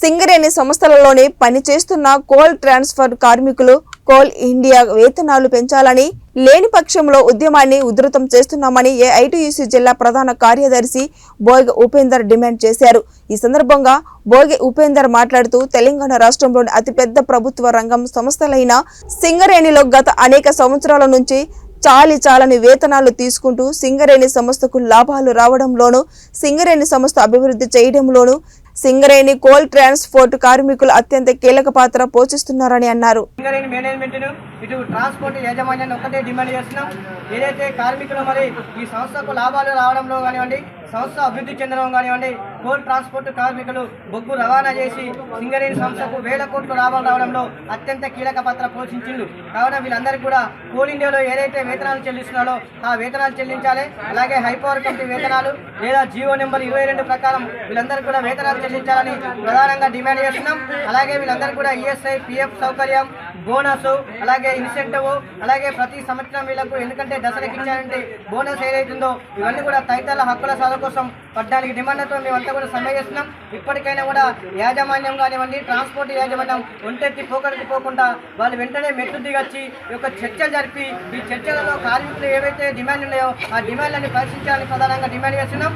సింగరేణి సంస్థలలోనే పనిచేస్తున్న coal transfer కార్మికులు కోల్ ఇండియా వేతనాలు పెంచాలని లేని పక్షంలో ఉద్యమాన్ని ఉధృతం చేస్తున్నామని ఏఐటీయూసీ జిల్లా ప్రధాన కార్యదర్శి బోయగ ఉపేందర్ డిమాండ్ చేశారు। ఈ సందర్భంగా బోయగ ఉపేందర్ మాట్లాడుతూ తెలంగాణ రాష్ట్రంలోని అతిపెద్ద ప్రభుత్వ రంగం సంస్థలైన సింగరేణిలో గత అనేక సంవత్సరాల నుంచి చాలని వేతనాలు తీసుకుంటూ సింగరేణి సంస్థకు లాభాలు రావడంలోనూ సింగరేణి సంస్థ అభివృద్ధి చేయడంలోనూ సింగరేణి కోల్ ట్రాన్స్పోర్ట్ కార్మికులు అత్యంత కీలక పాత్ర పోషిస్తున్నారని అన్నారు। సింగరేణి మేనేజ్మెంట్ ఇటు ట్రాన్స్పోర్ట్ యాజమాన్యాన్ని ఒకటే డిమాండ్ చేస్తున్నాం। ఏదైతే కార్మికులు మరి ఈ సంస్థకు లాభాలు రావడంలో కానివ్వండి, సంస్థ అభివృద్ధి చెందడం కానివ్వండి, కోల్ ట్రాన్స్పోర్ట్ కార్మికులు బొగ్గు రవాణా చేసి సింగరేణి సంస్థకు వేల కోట్ల లాభాలు రావడంలో అత్యంత కీలక పాత్ర పోషించిండు। కావున వీళ్ళందరికీ కూడా కోల్ ఇండియాలో ఏదైతే వేతనాలు చెల్లిస్తున్నారో ఆ వేతనాలు చెల్లించాలి। అలాగే హైపవర్ కంపెనీ వేతనాలు లేదా జీవో నెంబర్ 22 ప్రకారం వీళ్ళందరికీ కూడా వేతనాలు చెల్లించాలని ప్రధానంగా డిమాండ్ చేస్తున్నాం। అలాగే వీళ్ళందరూ కూడా ఈఎస్ఐ, పిఎఫ్ సౌకర్యం, బోనస్, అలాగే ఇన్సెంటివ్, అలాగే ప్రతి సంవత్సరం వీళ్ళకు ఎందుకంటే దశలకు ఇచ్చారంటే బోనస్ ఏదైతుందో ఇవన్నీ కూడా తదితర హక్కుల సాధన కోసం 14 డిమాండ్లతో మేమంతా కూడా సమ్మె చేస్తున్నాం। ఇప్పటికైనా కూడా యాజమాన్యం కానివ్వండి, ట్రాన్స్పోర్ట్ యాజమాన్యం ఒంటెత్తి పోకడికి పోకుండా వాళ్ళు వెంటనే మెట్టు దిగొచ్చి ఈ యొక్క చర్చలు జరిపి ఈ చర్చలలో కార్మికులు ఏవైతే డిమాండ్ ఉన్నాయో ఆ డిమాండ్లను పరిశీలించాలని ప్రధానంగా డిమాండ్ చేస్తున్నాం।